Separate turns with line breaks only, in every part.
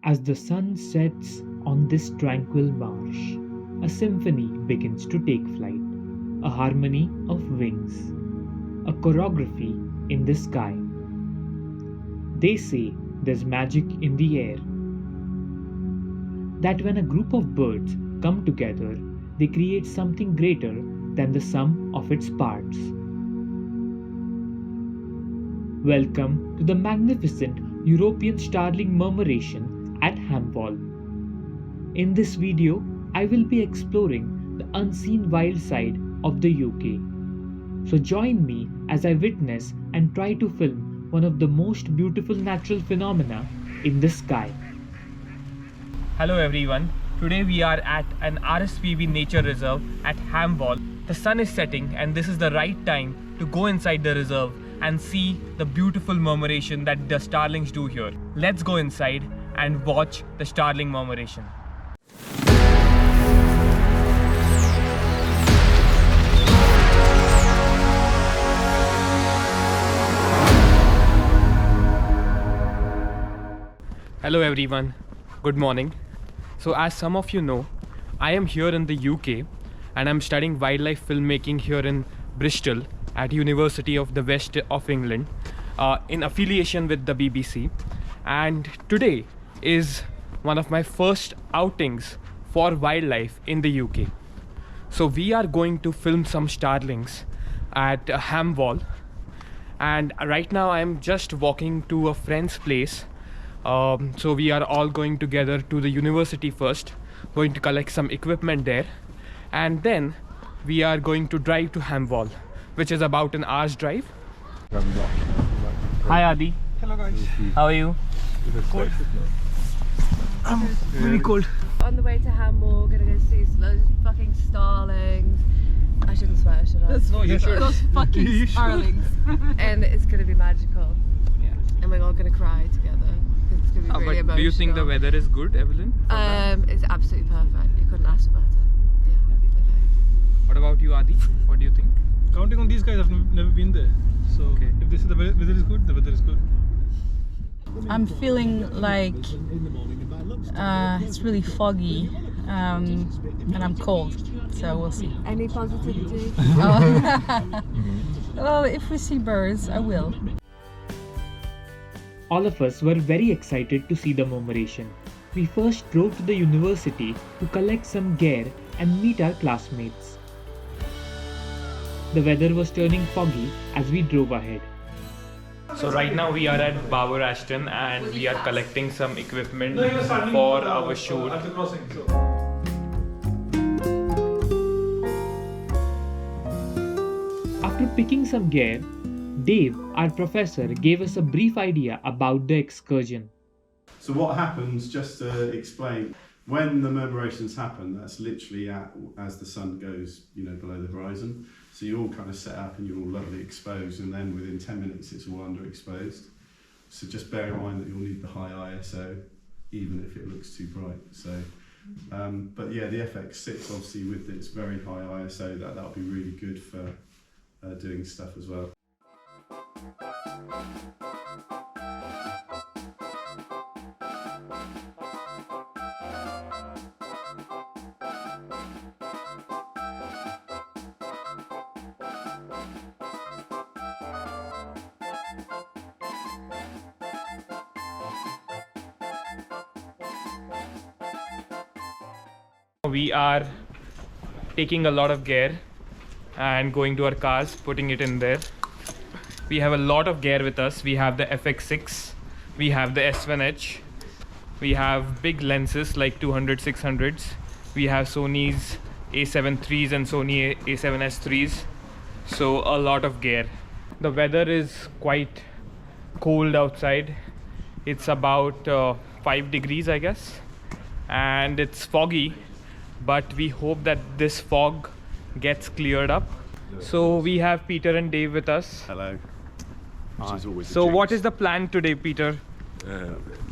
As the sun sets on this tranquil marsh, a symphony begins to take flight, a harmony of wings, a choreography in the sky. They say there's magic in the air, that when a group of birds come together, they create something greater than the sum of its parts. Welcome to the magnificent European Starling Murmuration at Hamwall. In this video, I will be exploring the unseen wild side of the UK. So join me as I witness and try to film one of the most beautiful natural phenomena in the sky. Hello everyone, today we are at an RSPB nature reserve at Hamwall. The sun is setting and this is the right time to go inside the reserve and see the beautiful murmuration that the starlings do here. Let's go inside and watch the starling murmuration. Hello everyone, good morning. So as some of you know, I am here in the UK and I'm studying wildlife filmmaking here in Bristol at University of the West of England in affiliation with the BBC. And today is one of my first outings for wildlife in the UK. So we are going to film some starlings at Hamwall. And right now I'm just walking to a friend's place. So we are all going together to the university first, going to collect some equipment there, and then we are going to drive to Hamwall, which is about an hour's drive. Hi Adi.
Hello guys.
How are you?
Cold. I'm really cold.
On the way to Hamwall, gonna go see loads of fucking starlings. I shouldn't swear, should I?
No, you should.
Those fucking starlings. And it's gonna be magical.
Yeah.
And we're all gonna cry together. It's gonna be really emotional.
Do you think the weather is good, Evelyn?
It's absolutely perfect. You couldn't ask for better. Yeah. Okay.
What about you, Adi? What do you think?
Counting on these guys, I've never been there. So
Okay.
if they say the weather is good, the weather is good.
I'm feeling like it's really foggy and I'm cold, so we'll see.
Any positivity?
Well, if we see birds, I will.
All of us were very excited to see the murmuration. We first drove to the university to collect some gear and meet our classmates. The weather was turning foggy as we drove ahead. So right now we are at Bower Ashton and we are collecting some equipment for our shoot.
At the crossing.
After picking some gear, Dave, our professor, gave us a brief idea about the excursion.
So what happens, just to explain, when the murmurations happen, that's literally as the sun goes, below the horizon. So you're all kind of set up and you're all lovely exposed, and then within 10 minutes it's all underexposed. So just bear in mind that you'll need the high ISO, even if it looks too bright. So, but yeah, the FX6 obviously with its very high ISO, that'll be really good for doing stuff as well.
We are taking a lot of gear and going to our cars, putting it in there. We have a lot of gear with us. We have the FX6, we have the S1H, we have big lenses like 200, 600s, we have Sony's A7 IIIs and Sony A7S IIIs, so a lot of gear. The weather is quite cold outside. It's about 5 degrees I guess, and it's foggy, but we hope that this fog gets cleared up. So we have Peter and Dave with us.
Hello. Which is always
So what is the plan today, Peter?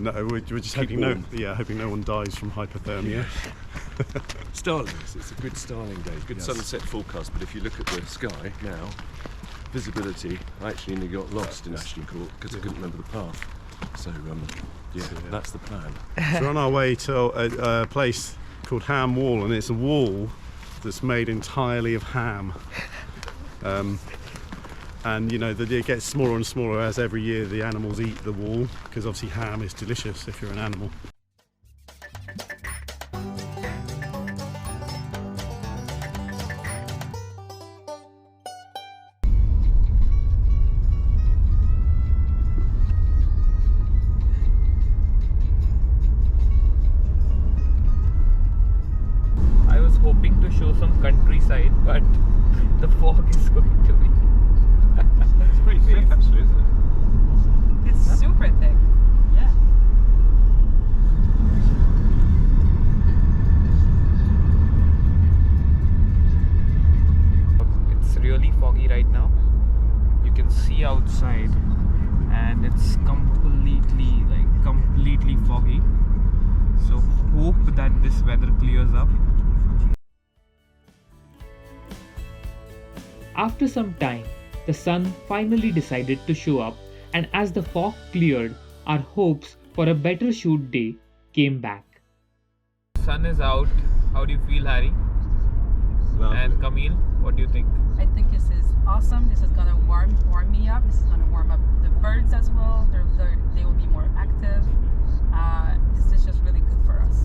No, we're just hoping no one dies from hypothermia.
Starlings, it's a good starling day, good sunset forecast, but if you look at the sky now, visibility, I actually nearly got lost in Ashton Court because I couldn't remember the path. So Yeah, that's the plan.
So we're on our way to a place called Ham Wall, and it's a wall that's made entirely of ham. And you know that it gets smaller and smaller as every year the animals eat the wall, because obviously ham is delicious if you're an animal.
I was hoping to show some countryside, but the fog is going to be.
It's pretty thick, actually, isn't it?
It's super thick. Yeah.
It's really foggy right now. You can see outside, and it's completely foggy. So hope that this weather clears up. After some time, the sun finally decided to show up, and as the fog cleared, our hopes for a better shoot day came back. Sun is out. How do you feel, Harry?
Lovely.
And Camille, what do you think?
I think this is awesome. This is gonna warm me up. This is gonna warm up the birds as well. They will be more active. This is just really good for us.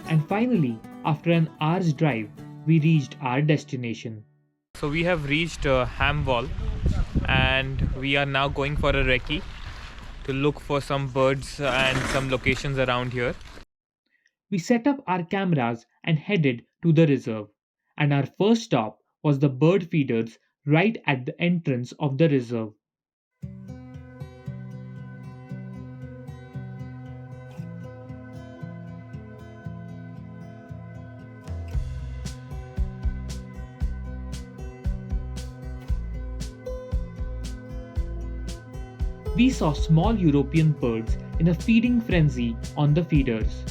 And finally, after an hour's drive, we reached our destination. So we have reached Ham Wall, and we are now going for a recce to look for some birds and some locations around here. We set up our cameras and headed to the reserve, and our first stop was the bird feeders right at the entrance of the reserve. We saw small European birds in a feeding frenzy on the feeders.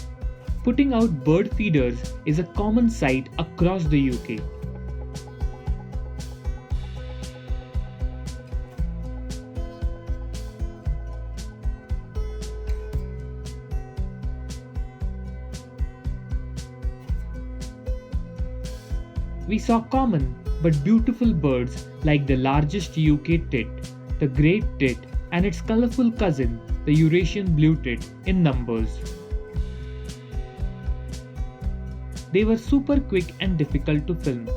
Putting out bird feeders is a common sight across the UK. We saw common but beautiful birds like the largest UK tit, the great tit, and its colourful cousin, the Eurasian blue tit, in numbers. They were super quick and difficult to film,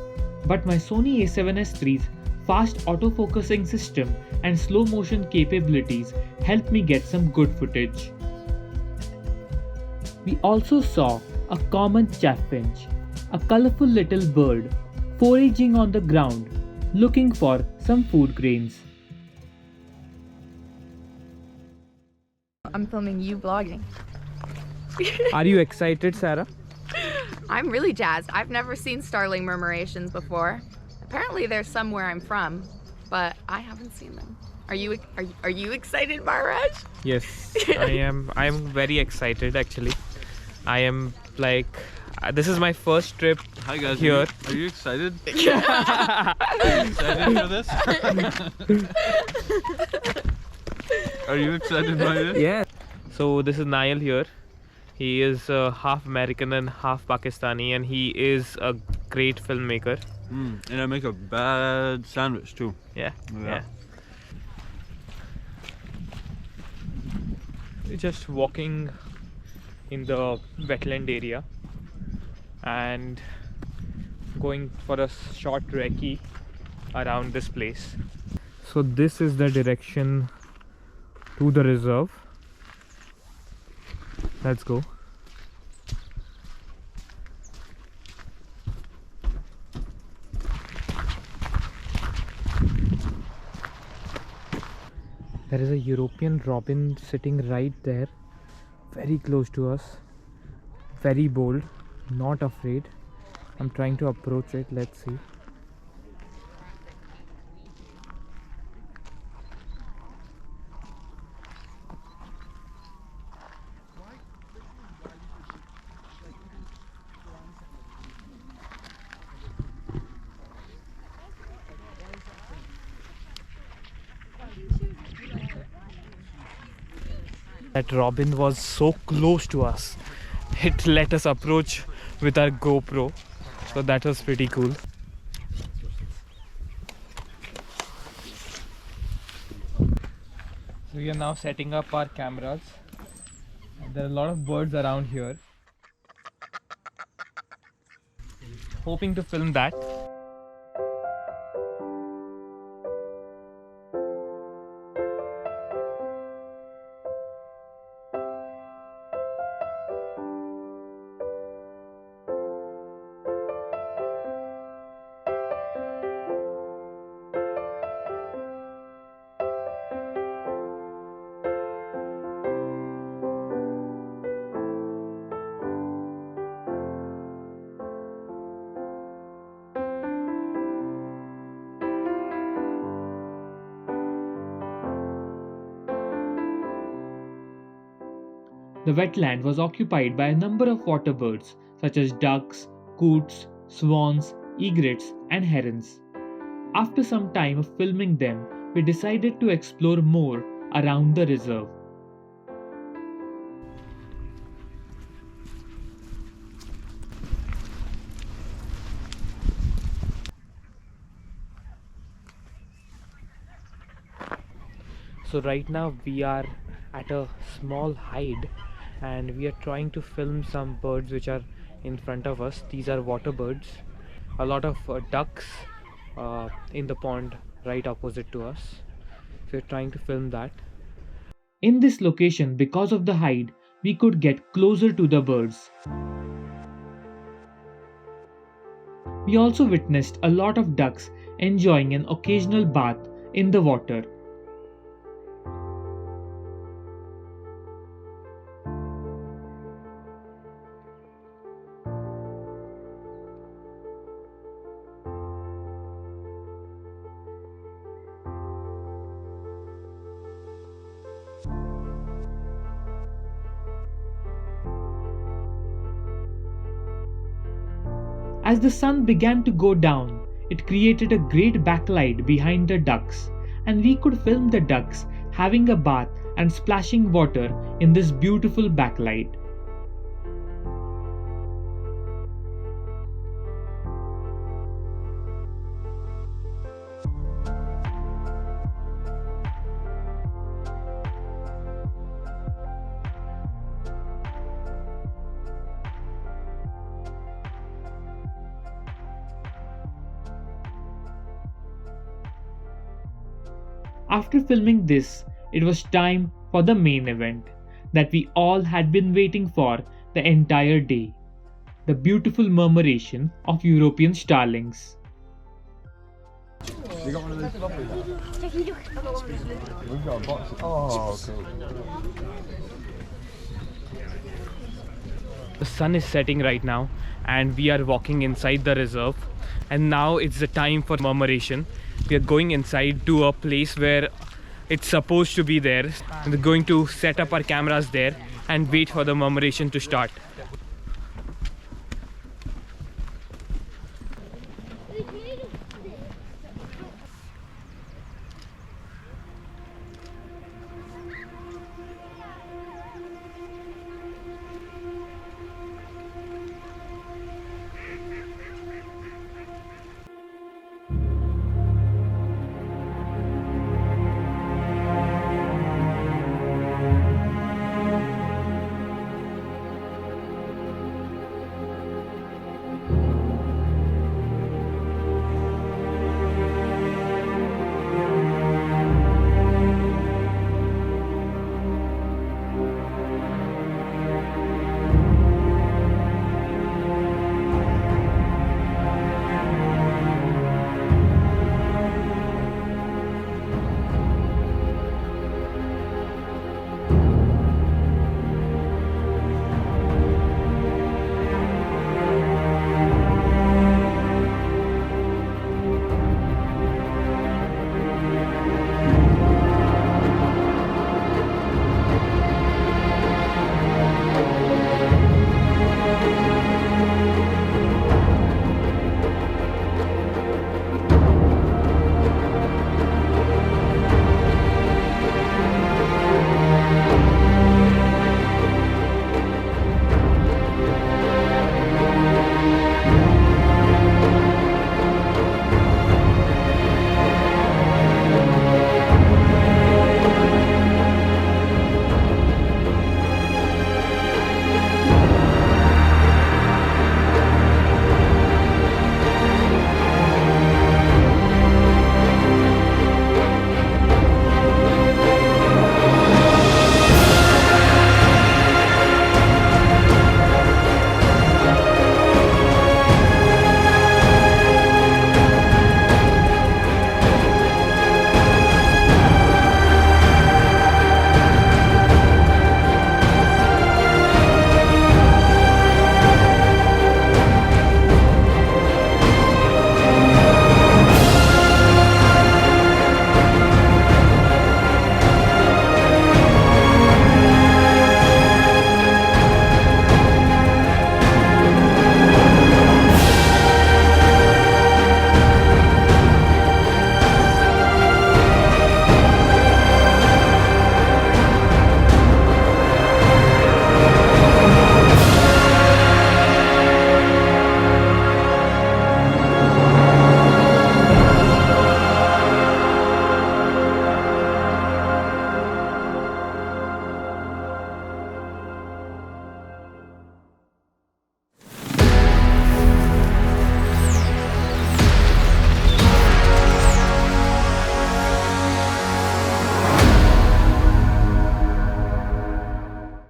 but my Sony A7S III's fast autofocusing system and slow motion capabilities helped me get some good footage. We also saw a common chaffinch, a colourful little bird, foraging on the ground, looking for some food grains.
I'm filming you vlogging.
Are you excited, Sarah?
I'm really jazzed. I've never seen Starling Murmurations before. Apparently they're somewhere I'm from, but I haven't seen them. Are you excited, Mayuresh?
Yes, I am very excited actually. I am like, this is my first trip.
Hi guys,
here.
Are you excited? Are you excited for this? Are you excited by this?
Yeah. So this is Nail here. He is half American and half Pakistani, and he is a great filmmaker.
And I make a bad sandwich too.
Yeah. We're just walking in the wetland area and going for a short recce around this place. So this is the direction to the reserve. Let's go. There is a European robin sitting right there, very close to us, very bold, not afraid. I'm trying to approach it. Let's see. That robin was so close to us. It let us approach with our GoPro. So that was pretty cool. So we are now setting up our cameras. There are a lot of birds around here. Hoping to film that. The wetland was occupied by a number of water birds such as ducks, coots, swans, egrets, and herons. After some time of filming them, we decided to explore more around the reserve. So right now we are at a small hide and we are trying to film some birds which are in front of us. These are water birds. A lot of ducks in the pond right opposite to us. So we're trying to film that. In this location, because of the hide, we could get closer to the birds. We also witnessed a lot of ducks enjoying an occasional bath in the water. As the sun began to go down, it created a great backlight behind the ducks, and we could film the ducks having a bath and splashing water in this beautiful backlight. After filming this, it was time for the main event that we all had been waiting for the entire day. The beautiful murmuration of European starlings.
You got one of those lovely We've got a box. Oh, cool.
The sun is setting right now and we are walking inside the reserve, and now it's the time for murmuration. We are going inside to a place where it's supposed to be there, and we're going to set up our cameras there and wait for the murmuration to start.